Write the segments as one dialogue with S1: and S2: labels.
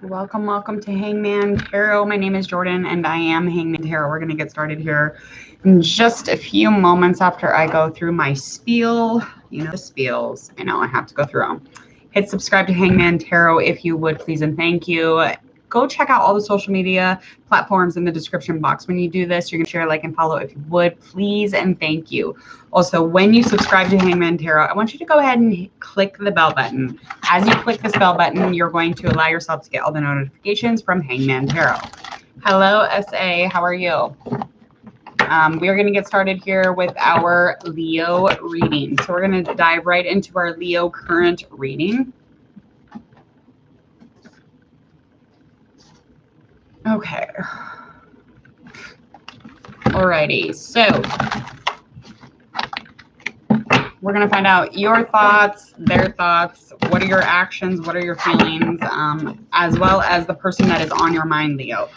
S1: Welcome, welcome to Hangman Tarot. My name is Jordan and I am Hangman Tarot. We're going to get started here in just a few moments after I go through my spiel. You know the spiels. I know I have to go through them. Hit subscribe to Hangman Tarot if you would, please and thank you. Go check out all the social media platforms in the description box. When you do this, you're going to share, like, and follow if you would, please and thank you. Also, when you subscribe to Hangman Tarot, I want you to go ahead and click the bell button. As you click this bell button, you're going to allow yourself to get all the notifications from Hangman Tarot. Hello, SA. How are you? We are going to get started here with our Leo reading. So we're going to dive right into our Leo current reading. Okay. Alrighty. So we're going to find out your thoughts, their thoughts, what are your actions, what are your feelings, as well as the person that is on your mind, Leo.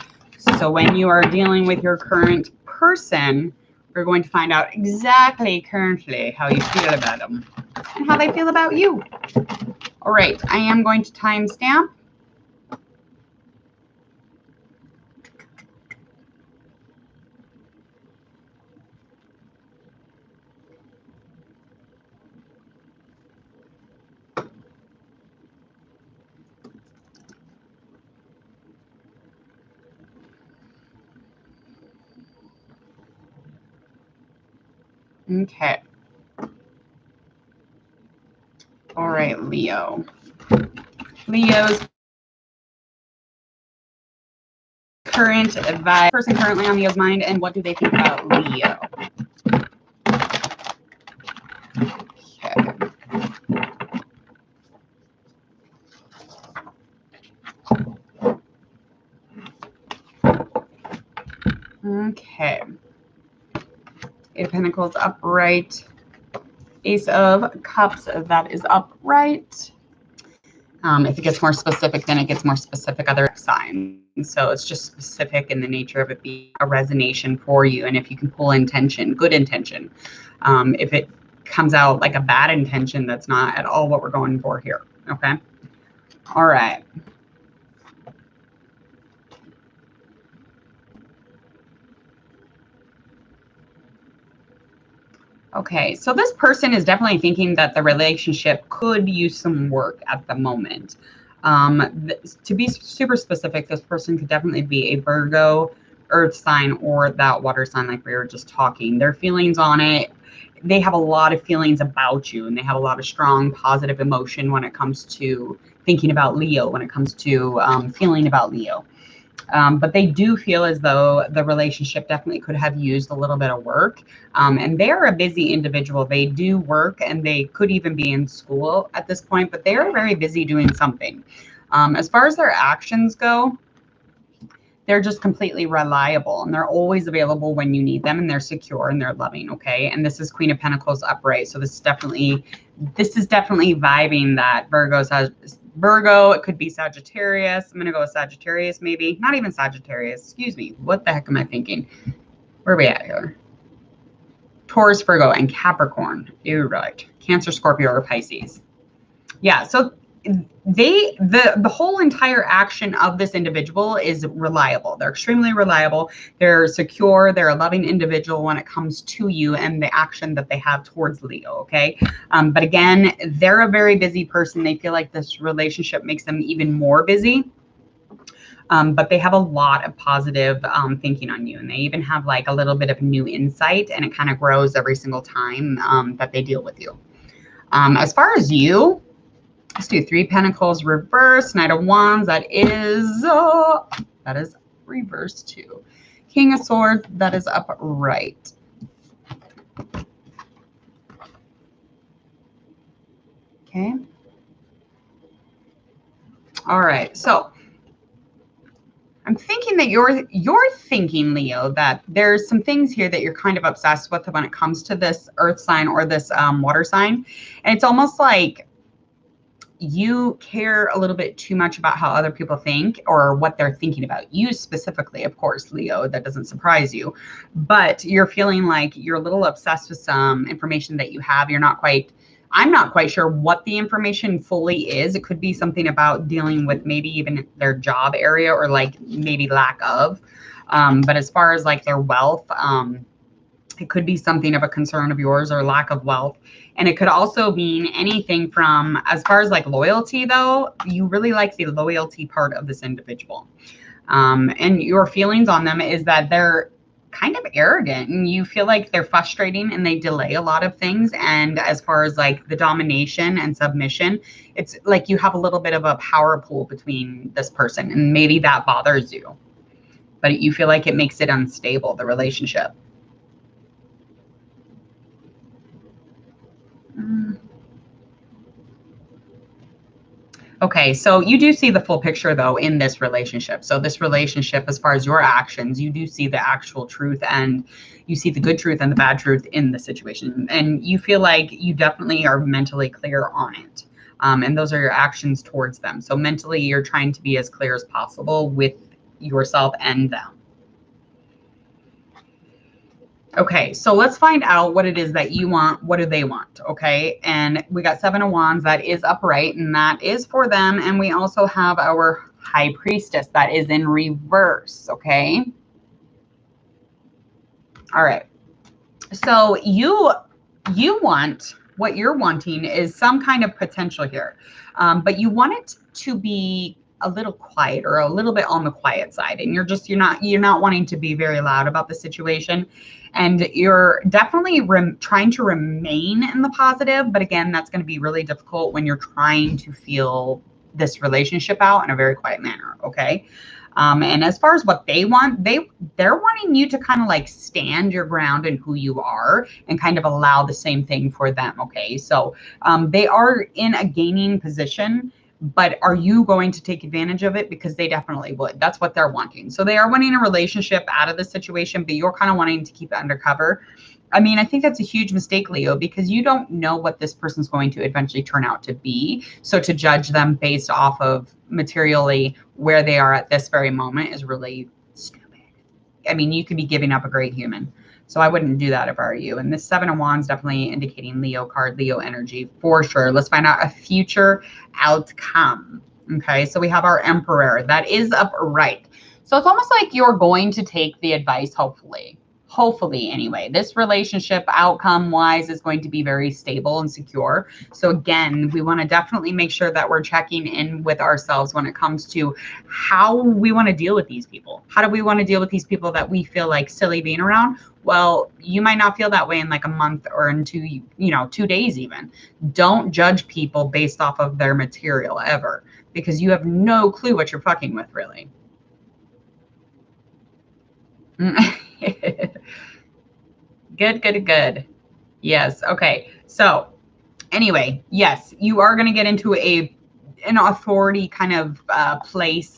S1: So when you are dealing with your current person, we're going to find out exactly currently how you feel about them and how they feel about you. All right, I am going to timestamp. Okay. All right, Leo. Leo's current vibe, person currently on Leo's mind, and what do they think about Leo? Okay. Eight of Pentacles upright. Ace of Cups, that is upright. If it gets more specific, then it gets more specific other signs. So it's just specific in the nature of it being a resonation for you. And if you can pull intention, good intention. If it comes out like a bad intention, that's not at all what we're going for here. Okay. All right. Okay, so this person is definitely thinking that the relationship could use some work at the moment. To be super specific, this person could definitely be a Virgo, earth sign, or that water sign like we were just talking. Their feelings on it, they have a lot of feelings about you, and they have a lot of strong positive emotion when it comes to thinking about Leo, when it comes to feeling about Leo. But they do feel as though the relationship definitely could have used a little bit of work. And they're a busy individual. They do work and they could even be in school at this point, but they are very busy doing something. As far as their actions go, they're just completely reliable and they're always available when you need them, and they're secure and they're loving. Okay. And this is Queen of Pentacles upright. So this is definitely vibing that Virgo, it could be Sagittarius. I'm going to go with Sagittarius, maybe. Not even Sagittarius. Excuse me. What the heck am I thinking? Where are we at here? Taurus, Virgo, and Capricorn. You're right. Cancer, Scorpio, or Pisces. Yeah, so the whole entire action of this individual is reliable. They're extremely reliable. They're secure. They're a loving individual when it comes to you and the action that they have towards Leo. Okay. But again, they're a very busy person. They feel like this relationship makes them even more busy. But they have a lot of positive thinking on you, and they even have like a little bit of new insight, and it kind of grows every single time that they deal with you. As far as you, let's do Three Pentacles reverse, Knight of Wands, that is reverse too. King of Swords, that is upright. Okay. All right. So I'm thinking that you're thinking, Leo, that there's some things here that you're kind of obsessed with when it comes to this earth sign or this water sign. And it's almost like you care a little bit too much about how other people think or what they're thinking about you specifically. Of course, Leo, that doesn't surprise you, but you're feeling like you're a little obsessed with some information that you have. You're not quite I'm not quite sure what the information fully is. It could be something about dealing with maybe even their job area or like maybe lack of. But as far as like their wealth, it could be something of a concern of yours or lack of wealth. And it could also mean anything from, as far as like loyalty though, you really like the loyalty part of this individual. And your feelings on them is that they're kind of arrogant and you feel like they're frustrating and they delay a lot of things. And as far as like the domination and submission, it's like you have a little bit of a power pool between this person and maybe that bothers you, but you feel like it makes it unstable, the relationship. Okay, so you do see the full picture though in this relationship. So this relationship, as far as your actions, you do see the actual truth and you see the good truth and the bad truth in the situation. And you feel like you definitely are mentally clear on it. And those are your actions towards them. So mentally, you're trying to be as clear as possible with yourself and them. Okay, so let's find out what it is that you want. What do they want? Okay, and we got 7 of Wands that is upright and that is for them. And we also have our High Priestess that is in reverse. Okay. All right. So you want, what you're wanting is some kind of potential here, but you want it to be a little quiet or a little bit on the quiet side. And you're not wanting to be very loud about the situation. And you're definitely trying to remain in the positive. But again, that's going to be really difficult when you're trying to feel this relationship out in a very quiet manner. Okay. And as far as what they want, they're wanting you to kind of like stand your ground in who you are and kind of allow the same thing for them. Okay. So they are in a gaining position. But are you going to take advantage of it? Because they definitely would. That's what they're wanting. So they are wanting a relationship out of the situation, but you're kind of wanting to keep it undercover. I mean, I think that's a huge mistake, Leo, because you don't know what this person's going to eventually turn out to be. So to judge them based off of materially where they are at this very moment is really stupid. I mean, you could be giving up a great human. So I wouldn't do that if I were you. And this 7 of Wands definitely indicating Leo card, Leo energy for sure. Let's find out a future outcome. Okay, so we have our Emperor that is upright. So it's almost like you're going to take the advice, hopefully. Hopefully, anyway. This relationship outcome-wise is going to be very stable and secure. So again, we want to definitely make sure that we're checking in with ourselves when it comes to how we want to deal with these people. How do we want to deal with these people that we feel like silly being around? Well, you might not feel that way in like a month or in 2 days even. Don't judge people based off of their material ever, because you have no clue what you're fucking with, really. Good. Yes. Okay. So anyway, yes, you are going to get into an authority kind of place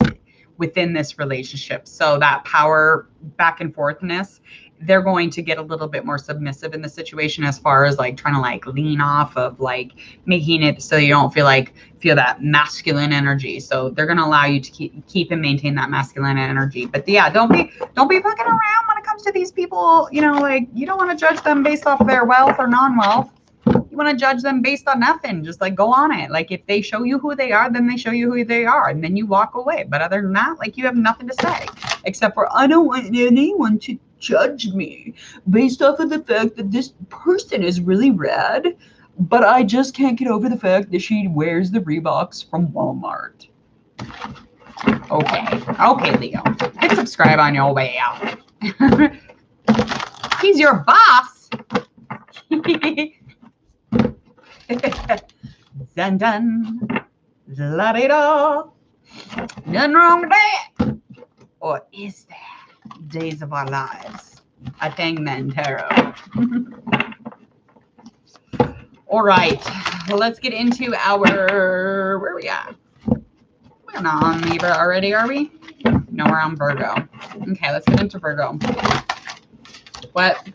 S1: within this relationship. So that power back and forthness, they're going to get a little bit more submissive in the situation as far as like trying to like lean off of like making it so you don't feel that masculine energy. So they're going to allow you to keep and maintain that masculine energy. But yeah, don't be fucking around when it comes to these people. You know, like you don't want to judge them based off of their wealth or non-wealth. You want to judge them based on nothing. Just like go on it. Like if they show you who they are, then they show you who they are. And then you walk away. But other than that, like you have nothing to say except for, I don't want anyone to judge me based off of the fact that this person is really rad, but I just can't get over the fact that she wears the Reeboks from Walmart. Okay, Leo. Hit subscribe on your way out. He's your boss. Dun dun, la di da. Nothing wrong with that. Or is there? Days of our lives. I thank men tarot. All right, well, let's get into our, where are we at? We're not on Libra already, are we? No, we're on Virgo. Okay, let's get into Virgo. What?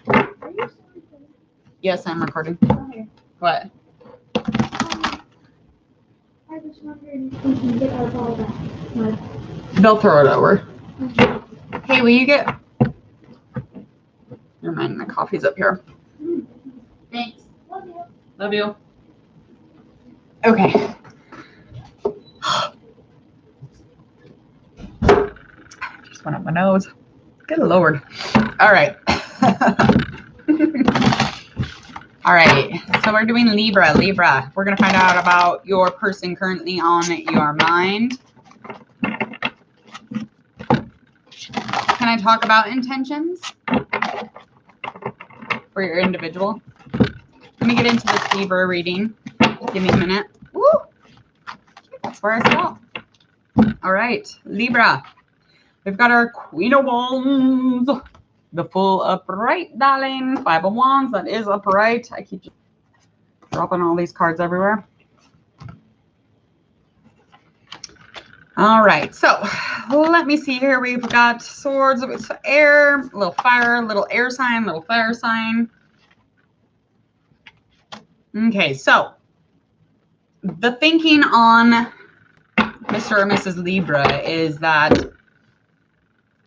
S1: Yes, I'm recording.
S2: Okay.
S1: What?
S2: I was wondering if we can get our ball back.
S1: They'll throw it over. Hey, will you get... Never mind, my coffee's up here.
S2: Thanks. Love you.
S1: Love you. Okay. Just went up my nose. Good Lord. All right. All right. So we're doing Libra. Libra. We're going to find out about your person currently on your mind. Can I talk about intentions for your individual? Let me get into this Libra reading. Give me a minute. Woo! That's where I stop. All right, Libra. We've got our Queen of Wands, the full upright, darling. 5 of Wands, that is upright. I keep dropping all these cards everywhere. All right, so let me see here. We've got swords, air, a little fire, little air sign, little fire sign. Okay, so the thinking on Mr. or Mrs. Libra is that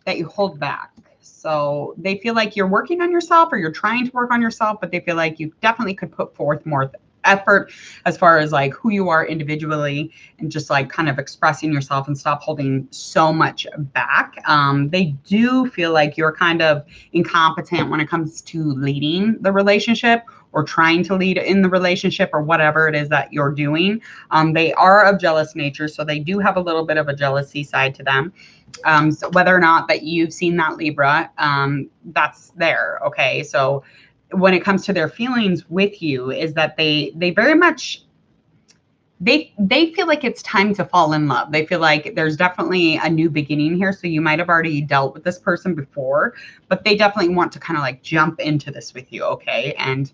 S1: you hold back. So they feel like you're working on yourself or you're trying to work on yourself, but they feel like you definitely could put forth more effort as far as like who you are individually and just like kind of expressing yourself and stop holding so much back. They do feel like you're kind of incompetent when it comes to leading the relationship or trying to lead in the relationship or whatever it is that you're doing. They are of jealous nature, so they do have a little bit of a jealousy side to them. So whether or not that you've seen that Libra, that's there. Okay. So when it comes to their feelings with you is that they very much, they feel like it's time to fall in love. They feel like there's definitely a new beginning here. So you might have already dealt with this person before, but they definitely want to kind of like jump into this with you. Okay. And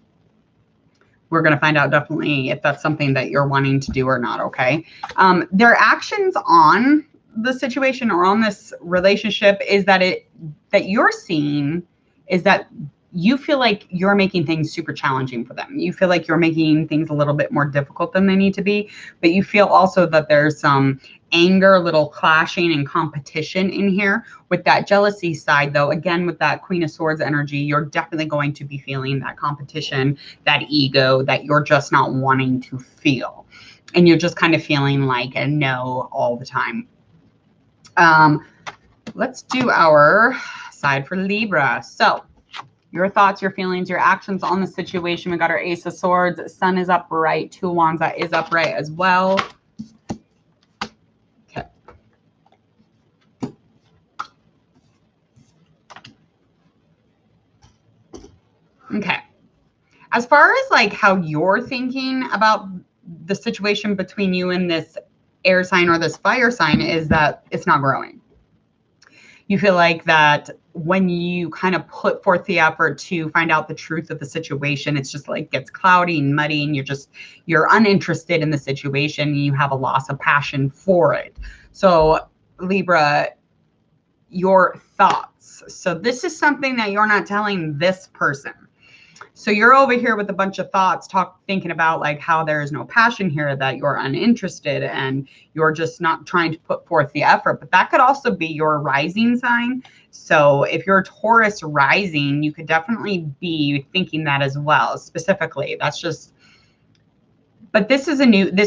S1: we're going to find out definitely if that's something that you're wanting to do or not. Okay. Their actions on the situation or on this relationship is that that you're seeing is that you feel like you're making things super challenging for them. You feel like you're making things a little bit more difficult than they need to be, but you feel also that there's some anger, a little clashing and competition in here. With that jealousy side though, again, with that Queen of Swords energy, you're definitely going to be feeling that competition, that ego that you're just not wanting to feel. And you're just kind of feeling like a no all the time. Let's do our side for Libra. So your thoughts, your feelings, your actions on the situation. We got our Ace of Swords. Sun is upright. 2 of Wands, that is upright as well. Okay. Okay. As far as like how you're thinking about the situation between you and this air sign or this fire sign is that it's not growing. You feel like that when you kind of put forth the effort to find out the truth of the situation, it's just like gets cloudy and muddy and you're uninterested in the situation and you have a loss of passion for it. So Libra, your thoughts. So this is something that you're not telling this person. So you're over here with a bunch of thoughts, thinking about like how there is no passion here, that you're uninterested and you're just not trying to put forth the effort. But that could also be your rising sign. So if you're Taurus rising, you could definitely be thinking that as well. Specifically, that's just, but this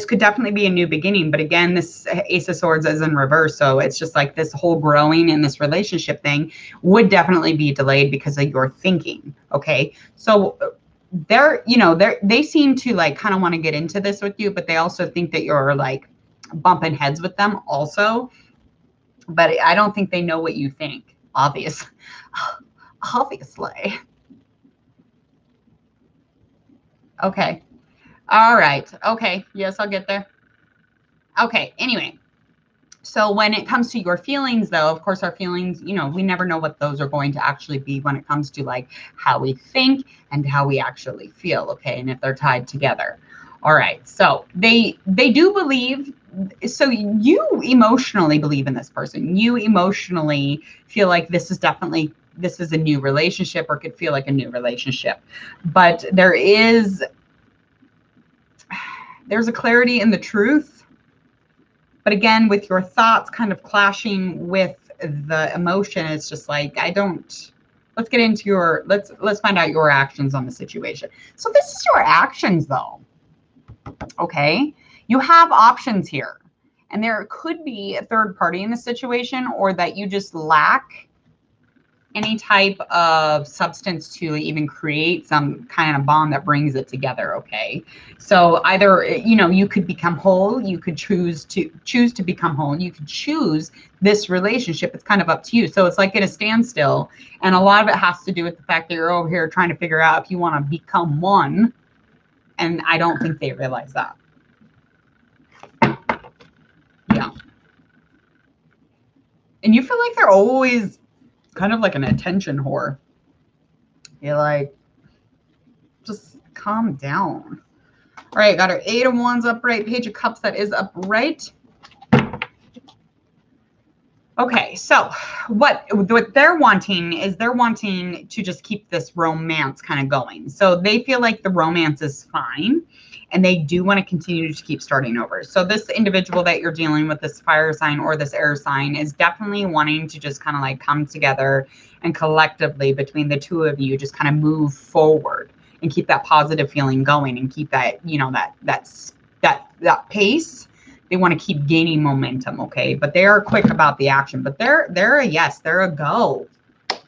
S1: could definitely be a new beginning. But again, this Ace of Swords is in reverse. So it's just like this whole growing in this relationship thing would definitely be delayed because of your thinking. Okay. So they seem to like kind of want to get into this with you, but they also think that you're like bumping heads with them also. But I don't think they know what you think. Obviously. Okay. All right. Okay. Yes, I'll get there. Okay. Anyway, so when it comes to your feelings, though, of course, our feelings, we never know what those are going to actually be when it comes to like how we think and how we actually feel. Okay. And if they're tied together. All right. So they do believe. So you emotionally believe in this person. You emotionally feel like this is a new relationship or could feel like a new relationship. But there's a clarity in the truth. But again, with your thoughts kind of clashing with the emotion, it's just like, let's get into let's find out your actions on the situation. So this is your actions though. Okay. You have options here. And there could be a third party in the situation, or that you just lack any type of substance to even create some kind of bond that brings it together. Okay. So either, you know, you could become whole, you could choose to become whole, you could choose this relationship. It's kind of up to you. So it's like at a standstill. And a lot of it has to do with the fact that you're over here trying to figure out if you want to become one. And I don't think they realize that. Yeah. And you feel like they're always kind of like an attention whore. You're like, just calm down. All right, got our 8 of Wands upright, Page of Cups that is upright. Okay, so what they're wanting is they're wanting to just keep this romance kind of going. So they feel like the romance is fine, and they do want to continue to keep starting over. So this individual that you're dealing with, this fire sign or this air sign, is definitely wanting to just kind of like come together and collectively between the two of you just kind of move forward and keep that positive feeling going and keep that, you know, that pace. They want to keep gaining momentum, okay? But they are quick about the action. But they're a yes, they're a go.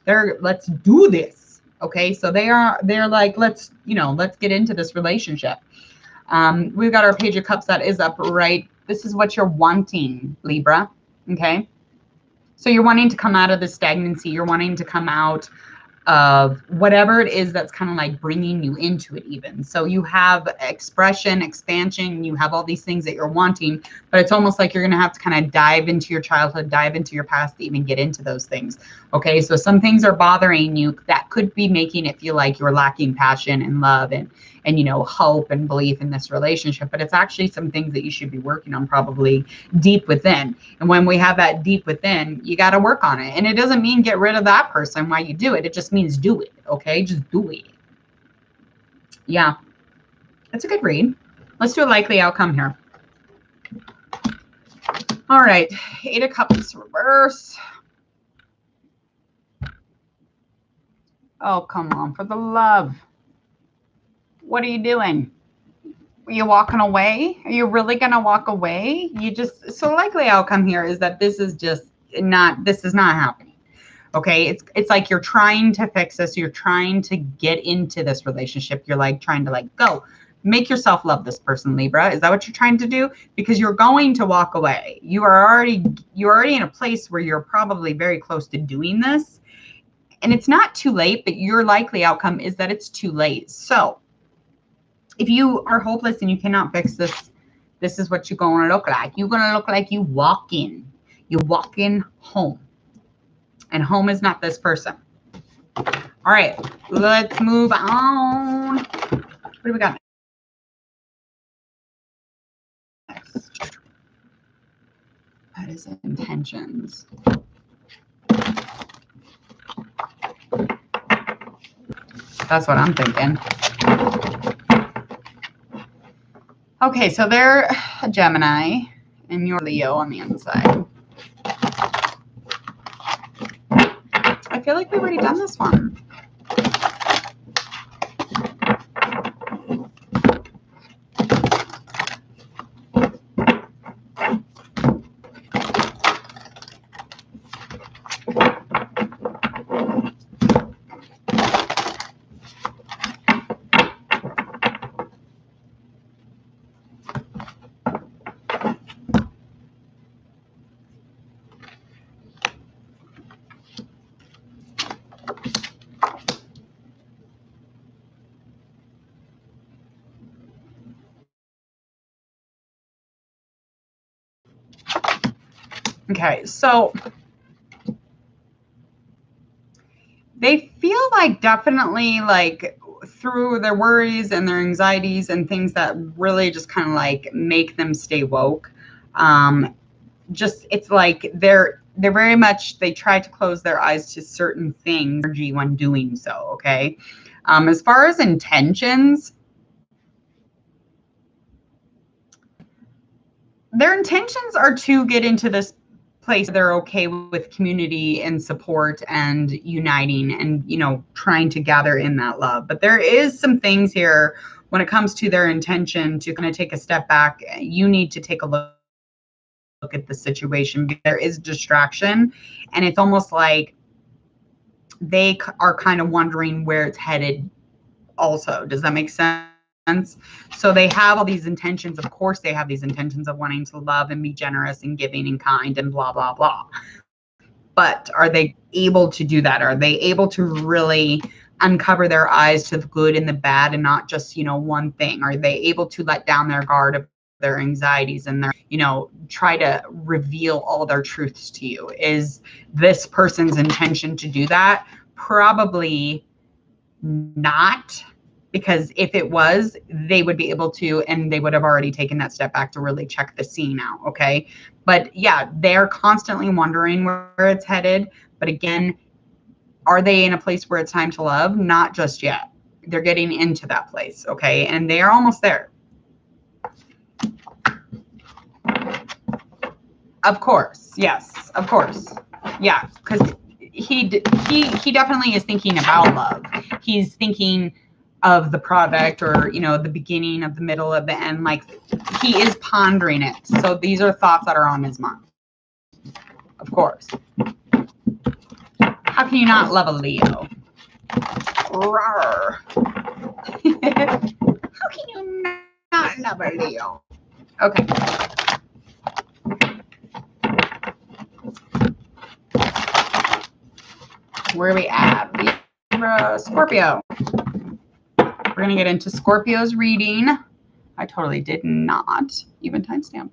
S1: Let's do this, okay? So they're like, let's get into this relationship. We've got our Page of Cups that is upright. This is what you're wanting, Libra, okay? So you're wanting to come out of the stagnancy. You're wanting to come out of whatever it is that's kind of like bringing you into it even. So you have expression, expansion, you have all these things that you're wanting, but it's almost like you're going to have to kind of dive into your childhood, dive into your past to even get into those things. Okay. So some things are bothering you that could be making it feel like you're lacking passion and love and you know, hope and belief in this relationship, but it's actually some things that you should be working on probably deep within. And when we have that deep within, you got to work on it. And it doesn't mean get rid of that person while you do it. It just means do it. Okay. Just do it. Yeah. That's a good read. Let's do a likely outcome here. All right. 8 of Cups reverse. Oh, come on, for the love. What are you doing? Are you walking away? Are you really going to walk away? So likely outcome here is that this is not happening. Okay. It's like you're trying to fix this. You're trying to get into this relationship. You're like trying to like go make yourself love this person, Libra. Is that what you're trying to do? Because you're going to walk away. You're already in a place where you're probably very close to doing this. And it's not too late, but your likely outcome is that it's too late. So if you are hopeless and you cannot fix this, this is what you're going to look like. You're going to look like you walk in. You walk in home. And home is not this person. All right. Let's move on. What do we got next? That is intentions. That's what I'm thinking. Okay, so they're a Gemini, and you're Leo on the inside. I feel like we've already done this one. Okay, so they feel like definitely like through their worries and their anxieties and things that really just kind of like make them stay woke. It's like they're very much, they try to close their eyes to certain things energy when doing so. Okay. As far as intentions, their intentions are to get into this place they're okay with community and support and uniting and, you know, trying to gather in that love. But there is some things here when it comes to their intention to kind of take a step back, you need to take a look at the situation. There is distraction, and it's almost like they are kind of wondering where it's headed also. Does that make sense? So they have all these intentions. Of course, they have these intentions of wanting to love and be generous and giving and kind and blah, blah, blah. But are they able to do that? Are they able to really uncover their eyes to the good and the bad and not just, one thing? Are they able to let down their guard of their anxieties and their, try to reveal all their truths to you? Is this person's intention to do that? Probably not, because if it was, they would be able to, and they would have already taken that step back to really check the scene out. Okay. But yeah, they're constantly wondering where it's headed. But again, are they in a place where it's time to love? Not just yet. They're getting into that place. Okay. And they are almost there. Of course. Yes. Of course. Yeah. Because he definitely is thinking about love. He's thinking of the product, or the beginning, of the middle, of the end. Like, he is pondering it. So these are thoughts that are on his mind. Of course. How can you not love a Leo? Rawr. How can you not love a Leo? Okay. Where are we at? Libra, Scorpio. We're going to get into Scorpio's reading. I totally did not even timestamp.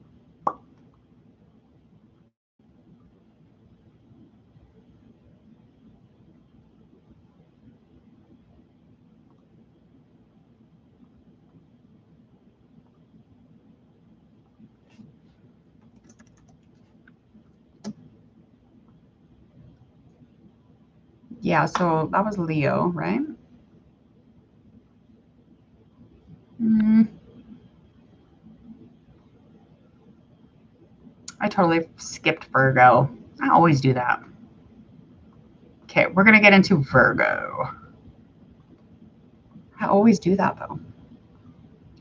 S1: Yeah, so that was Leo, right? I totally skipped Virgo. I always do that. Okay, we're going to get into Virgo. I always do that, though.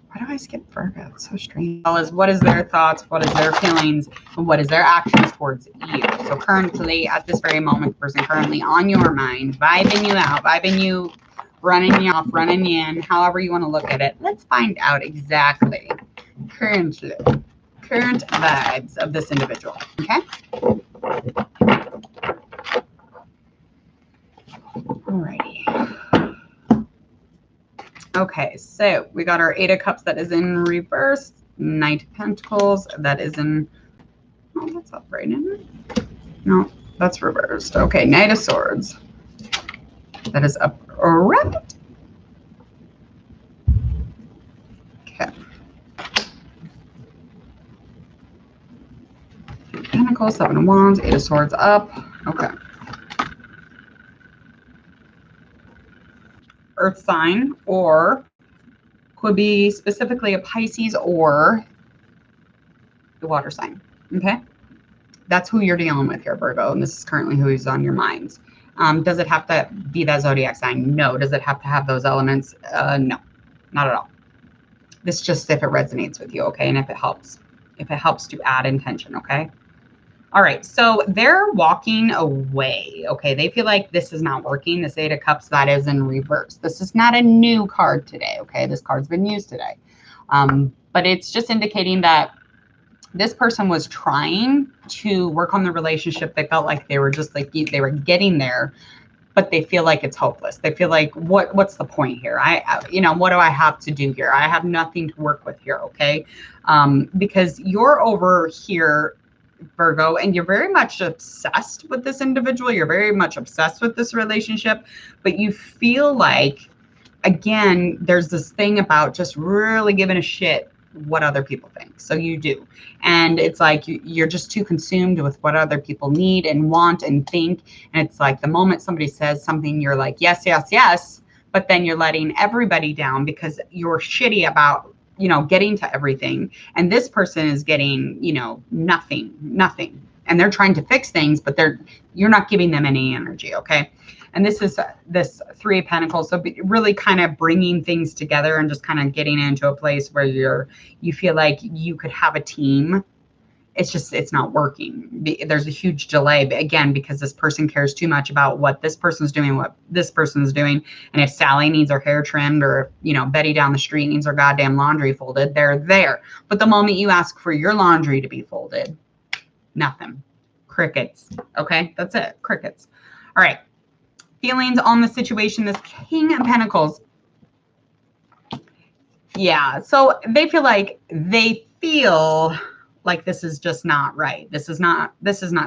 S1: Why do I skip Virgo? It's so strange. What is their thoughts? What is their feelings? And what is their actions towards you? So currently, at this very moment, the person currently on your mind, vibing you out, vibing you, running you off, running you in, however you want to look at it. Let's find out exactly current vibes of this individual. Okay? Alrighty. Okay, so we got our Eight of Cups that is in reverse, Knight of Pentacles that is in, oh, that's upright, isn't it? No, that's reversed. Okay, Knight of Swords that is upright. Okay. Pentacles, Seven of Wands, Eight of Swords up. Okay. Earth sign, or could be specifically a Pisces or the water sign. Okay. That's who you're dealing with here, Virgo. And this is currently who is on your minds. Does it have to be that zodiac sign? No. Does it have to have those elements? No, not at all. This just if it resonates with you. Okay. And if it helps to add intention. Okay. All right, so they're walking away. Okay, they feel like this is not working. This Eight of Cups, that is in reverse. This is not a new card today. Okay, this card's been used today. But it's just indicating that this person was trying to work on the relationship. They felt like they were just like, they were getting there, but they feel like it's hopeless. They feel like, what's the point here? What do I have to do here? I have nothing to work with here. Okay, because you're over here, Virgo, and you're very much obsessed with this individual. You're very much obsessed with this relationship, but you feel like, again, there's this thing about just really giving a shit what other people think. So you do. And it's like you're just too consumed with what other people need and want and think. And it's like the moment somebody says something, you're like, yes, yes, yes. But then you're letting everybody down because you're shitty about getting to everything. And this person is getting, nothing. and they're trying to fix things, but you're not giving them any energy, okay? And this is this Three of Pentacles. So really kind of bringing things together and just kind of getting into a place where you feel like you could have a team. It's not working. There's a huge delay, again, because this person cares too much about what this person's doing, what this person's doing. And if Sally needs her hair trimmed, or, you know, Betty down the street needs her goddamn laundry folded, they're there. But the moment you ask for your laundry to be folded, nothing. Crickets. Okay, that's it. Crickets. All right. Feelings on the situation, this King of Pentacles. Yeah, so they feel like this is just not right. This is not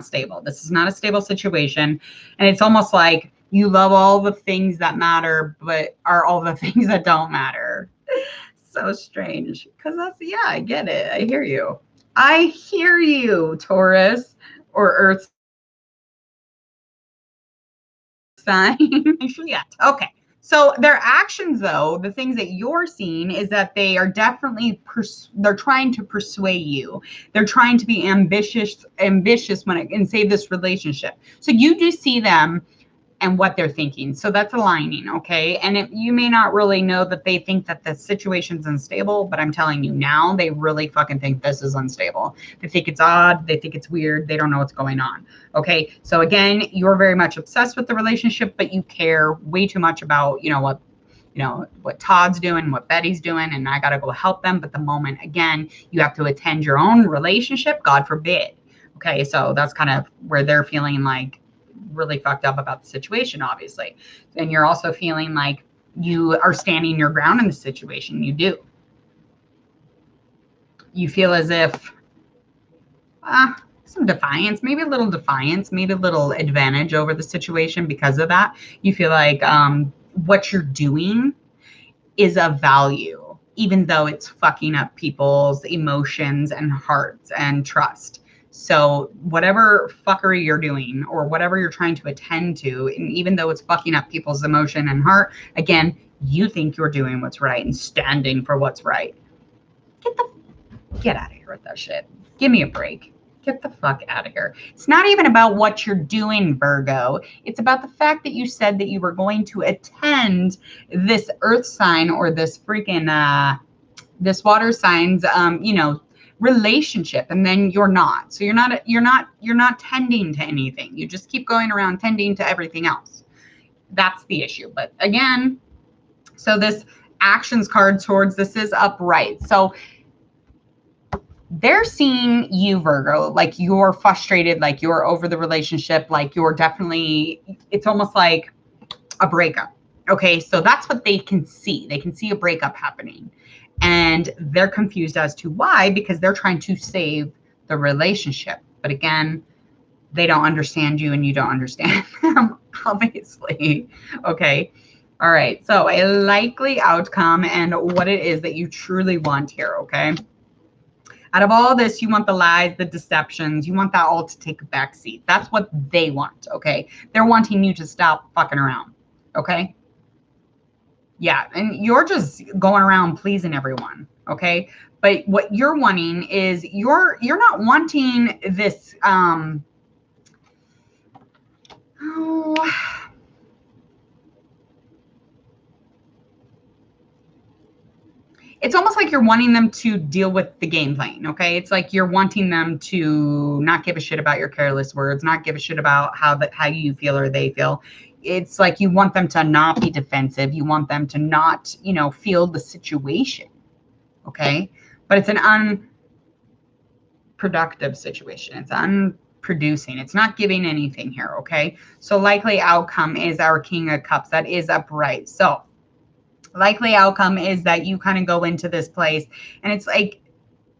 S1: stable. This is not a stable situation. And it's almost like you love all the things that matter, but are all the things that don't matter. So strange. Because yeah, I get it. I hear you. I hear you, Taurus or Earth sign. Yeah. Okay. So their actions, though, the things that you're seeing is that they are definitely they're trying to persuade you. They're trying to be ambitious and save this relationship. So you do see them and what they're thinking. So that's aligning, okay? And you may not really know that they think that the situation's unstable, but I'm telling you now, they really fucking think this is unstable. They think it's odd. They think it's weird. They don't know what's going on, okay? So again, you're very much obsessed with the relationship, but you care way too much about, what Todd's doing, what Betty's doing, and I got to go help them. But the moment, again, you have to attend your own relationship, God forbid, okay? So that's kind of where they're feeling like really fucked up about the situation, obviously. And you're also feeling like you are standing your ground in the situation. You do. You feel as if some defiance, maybe a little advantage over the situation because of that. You feel like what you're doing is of value, even though it's fucking up people's emotions and hearts and trust. So whatever fuckery you're doing or whatever you're trying to attend to, and even though it's fucking up people's emotion and heart, again, you think you're doing what's right and standing for what's right. Get out of here with that shit. Give me a break. Get the fuck out of here. It's not even about what you're doing, Virgo. It's about the fact that you said that you were going to attend this earth sign or this freaking, this water sign's, relationship, and then you're not. So you're not tending to anything. You just keep going around tending to everything else. That's the issue. But again, so this actions card towards this is upright. So they're seeing you, Virgo, like you're frustrated, like you're over the relationship, like you're definitely, it's almost like a breakup. Okay, so that's what they can see. They can see a breakup happening. And they're confused as to why, because they're trying to save the relationship. But again, they don't understand you and you don't understand them, obviously. Okay. All right. So a likely outcome and what it is that you truly want here. Okay. Out of all this, you want the lies, the deceptions. You want that all to take a back seat. That's what they want. Okay. They're wanting you to stop fucking around. Okay. Yeah, and you're just going around pleasing everyone, okay? But what you're wanting is you're not wanting this it's almost like you're wanting them to deal with the game playing, okay? It's like you're wanting them to not give a shit about your careless words, not give a shit about how you feel or they feel. It's like you want them to not be defensive. You want them to not, feel the situation, okay? But it's an unproductive situation. It's unproducing. It's not giving anything here, okay? So likely outcome is our King of Cups. That is upright. So likely outcome is that you kind of go into this place and it's like,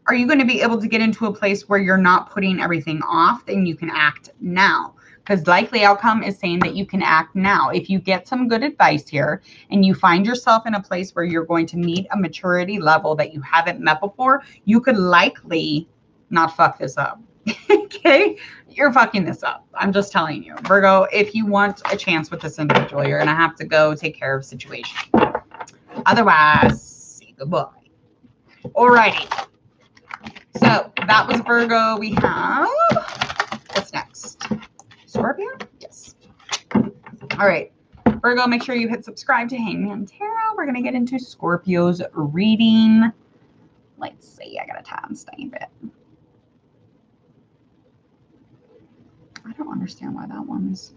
S1: are you going to be able to get into a place where you're not putting everything off and you can act now? Because likely outcome is saying that you can act now. If you get some good advice here and you find yourself in a place where you're going to meet a maturity level that you haven't met before, you could likely not fuck this up. Okay? You're fucking this up. I'm just telling you. Virgo, if you want a chance with this individual, you're going to have to go take care of the situation. Otherwise, say goodbye. Alrighty. So that was Virgo. We have All right, Virgo, make sure you hit subscribe to Hangman Tarot. We're going to get into Scorpio's reading. Let's see. I got to timestamp it. I don't understand why that one's...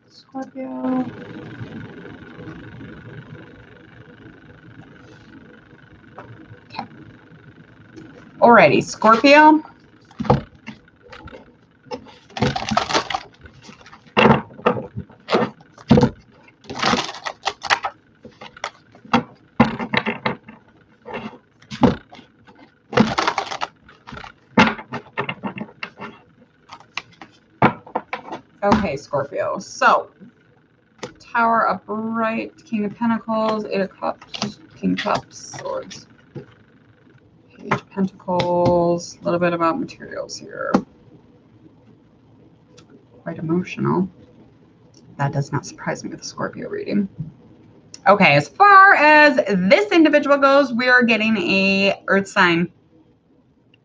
S1: Scorpio. Okay. Alrighty, Scorpio. Okay, Scorpio. So, Tower upright, King of Pentacles, Eight of Cups, King of Cups, Swords, Page of Pentacles. A little bit about materials here. Quite emotional. That does not surprise me with a Scorpio reading. Okay, as far as this individual goes, we are getting a earth sign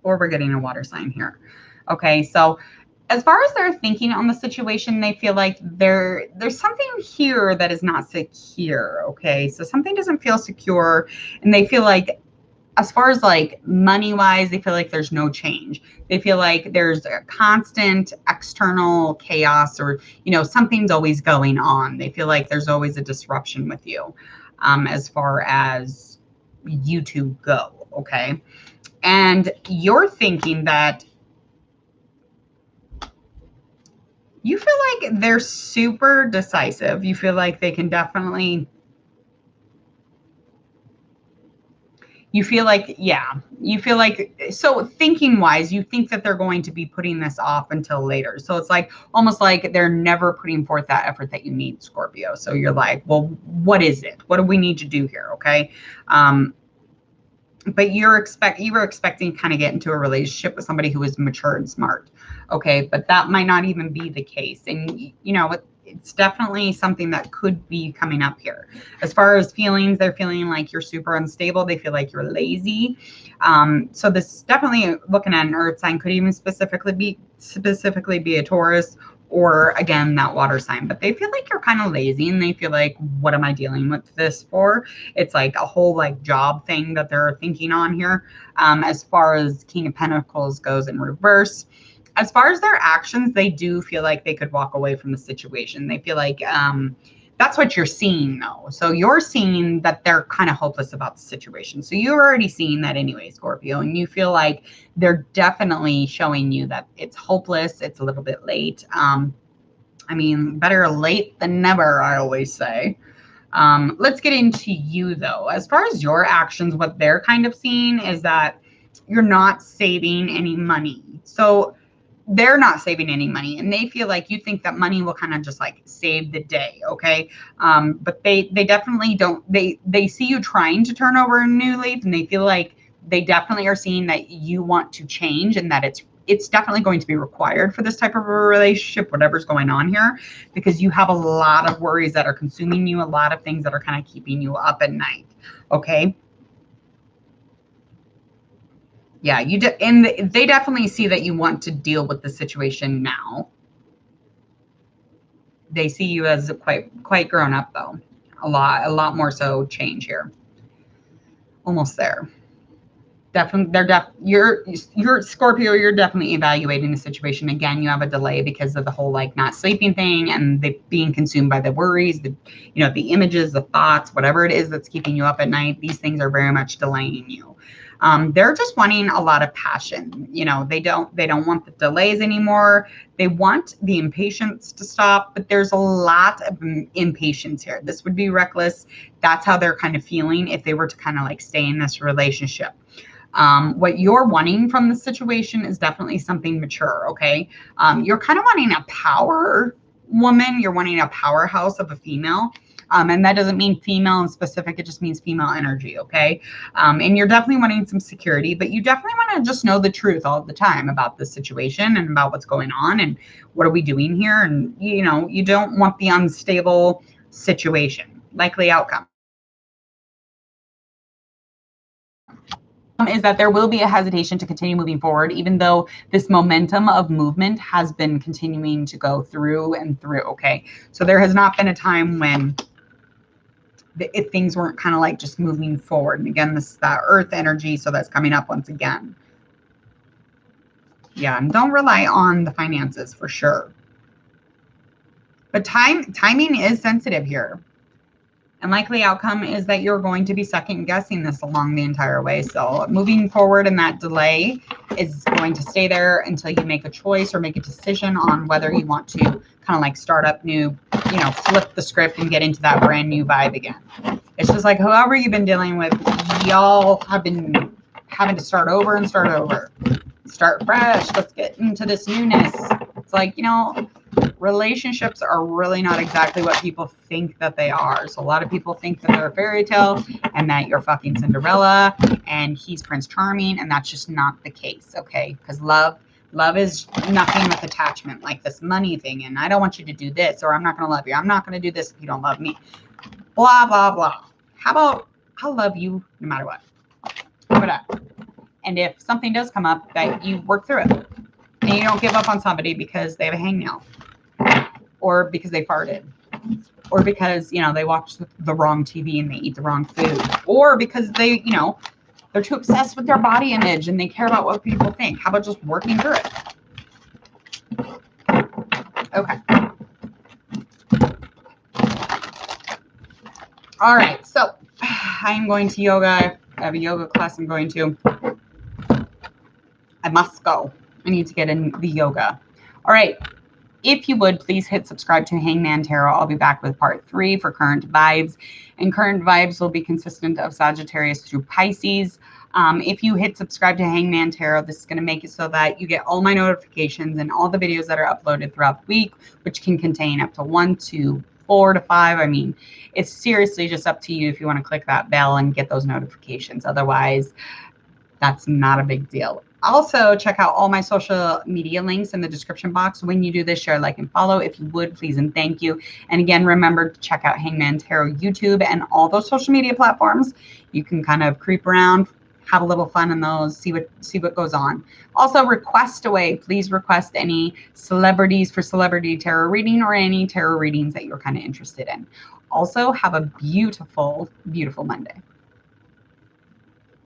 S1: or we're getting a water sign here. Okay, so as far as they're thinking on the situation, they feel like there's something here that is not secure. Okay, so something doesn't feel secure, and they feel like, as far as like money wise, they feel like there's no change. They feel like there's a constant external chaos, or, you know, something's always going on. They feel like there's always a disruption with you, as far as you two go. Okay, and you're thinking that you feel like they're super decisive. You feel like they can definitely, you feel like, yeah, you feel like, so thinking wise, you think that they're going to be putting this off until later. So it's like, almost like they're never putting forth that effort that you need, Scorpio. So you're like, well, what is it? What do we need to do here? Okay. But you were expecting to kind of get into a relationship with somebody who is mature and smart. Okay. But that might not even be the case. And, you know, it's definitely something that could be coming up here. As far as feelings, they're feeling like you're super unstable. They feel like you're lazy. So this definitely, looking at an earth sign, could even specifically be a Taurus, or again, that water sign. But they feel like you're kind of lazy, and they feel like, what am I dealing with this for? It's like a whole like job thing that they're thinking on here. As far as King of Pentacles goes in reverse, as far as their actions, they do feel like they could walk away from the situation. They feel like that's what you're seeing, though. So you're seeing that they're kind of hopeless about the situation. So you're already seeing that anyway, Scorpio, and you feel like they're definitely showing you that it's hopeless. It's a little bit late. I mean, better late than never, I always say. Let's get into you, though. As far as your actions, what they're kind of seeing is that you're not saving any money. So they're not saving any money, and they feel like you think that money will kind of just like save the day. Okay. But they definitely don't, they see you trying to turn over a new leaf, and they feel like they definitely are seeing that you want to change, and that it's definitely going to be required for this type of a relationship, whatever's going on here, because you have a lot of worries that are consuming you, a lot of things that are kind of keeping you up at night. Okay. Yeah, and they definitely see that you want to deal with the situation now. They see you as quite grown up, though. A lot more so change here. Almost there. Definitely, you're Scorpio. You're definitely evaluating the situation. Again, you have a delay because of the whole like not sleeping thing, and they being consumed by the worries, the images, the thoughts, whatever it is that's keeping you up at night. These things are very much delaying you. They're just wanting a lot of passion. They don't want the delays anymore. They want the impatience to stop, but there's a lot of impatience here. This would be reckless. That's how they're kind of feeling if they were to kind of like stay in this relationship. What you're wanting from the situation is definitely something mature. Okay. You're kind of wanting a power woman. You're wanting a powerhouse of a female. And that doesn't mean female in specific. It just means female energy. Okay. And you're definitely wanting some security, but you definitely want to just know the truth all the time about the situation and about what's going on and what are we doing here. And, you don't want the unstable situation, likely outcome. is that there will be a hesitation to continue moving forward, even though this momentum of movement has been continuing to go through and through. Okay. So there has not been a time when if things weren't kind of like just moving forward. And again, this is that earth energy. So that's coming up once again. Yeah. And don't rely on the finances for sure. But timing is sensitive here. And likely outcome is that you're going to be second guessing this along the entire way. So moving forward in that delay is going to stay there until you make a choice or make a decision on whether you want to kind of like start up new, you know, flip the script and get into that brand new vibe again. It's just like whoever you've been dealing with, y'all have been having to start over and start over. Start fresh. Let's get into this newness. It's like, you know, relationships are really not exactly what people think that they are. So a lot of people think that they're a fairy tale and that you're fucking Cinderella and he's Prince Charming, and that's just not the case, okay? Because love is nothing with attachment, like this money thing, and I don't want you to do this, or I'm not going to love you. I'm not going to do this if you don't love me. Blah, blah, blah. How about I'll love you no matter what? How about that? And if something does come up, that you work through it. And you don't give up on somebody because they have a hangnail, or because they farted, or because, you know, they watch the wrong TV and they eat the wrong food, or because they, you know, they're too obsessed with their body image and they care about what people think. How about just working through it? Okay. All right. So I'm going to yoga. I have a yoga class I'm going to. I must go. I need to get in the yoga. All right. If you would, please hit subscribe to Hangman Tarot. I'll be back with part 3 for current vibes. And current vibes will be consistent of Sagittarius through Pisces. If you hit subscribe to Hangman Tarot, this is going to make it so that you get all my notifications and all the videos that are uploaded throughout the week, which can contain up to 1 to 4 to 5. I mean, it's seriously just up to you if you want to click that bell and get those notifications. Otherwise, that's not a big deal. Also, check out all my social media links in the description box. When you do this, share, like, and follow. If you would, please and thank you. And again, remember to check out Hangman Tarot YouTube and all those social media platforms. You can kind of creep around, have a little fun in those, see what goes on. Also, request away. Please request any celebrities for celebrity tarot reading or any tarot readings that you're kind of interested in. Also, have a beautiful, beautiful Monday.